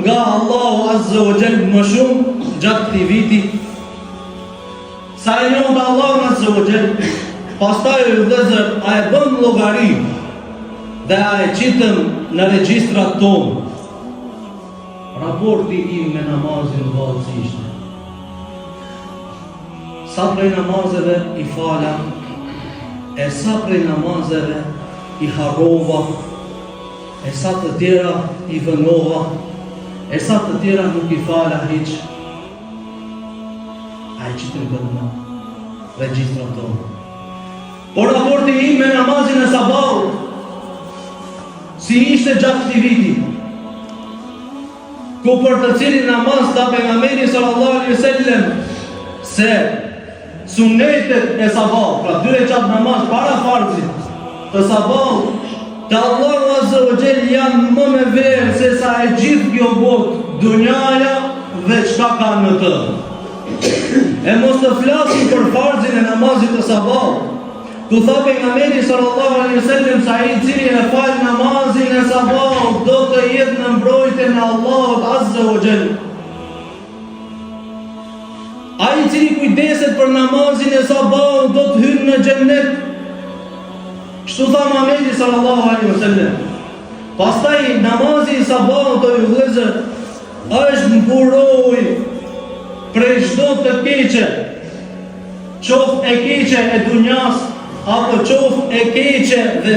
nga Allahu Azza wa Jall më shumë gjatë këtij viti. Sa e njohëm Allahu Azza wa Jall, pastaj vëllezër, a e bëm llogari dhe a e qitëm në regjistrat tonë raporti im me namazin vallësisht. Sa prej namazeve i fala, e sa prej namazeve i harrova, e sa të tjera i vënova, e sa të tjera nuk i fala hiç. A e qitëm këtë në regjistrat tonë. Por raporti im me namazin e sabahut, si ishte gjatë këtij viti, ku për të cilin namaz tha pejgamberi sallallahu alaihi wasallam se sunetet e sabahut, pra 2 rekat namaz para farzit të sabahut, te Allahu Azza wa Jall janë më me verë se sa e gjithë kjo botë, dunjaja dhe çka ka në të. E mos të flasim për farzin e namazit të sabahut. Ku tha pejgamberi sallallahu alaihi wasallam se ai i cili e fal namazin e sabahut do të jetë në mbrojtjen e Allahut Azza wa Jall. Ai i cili kujdeset për namazin e sabahut do të hyjë në xhennet. Kështu tha Muhamedi sallallahu alaihi wasallam. Pastaj namazi i sabahut o vëllezër është mburoj prej çdo të keqe, qoftë e keqe e dunjas apo qoftë e keqe dhe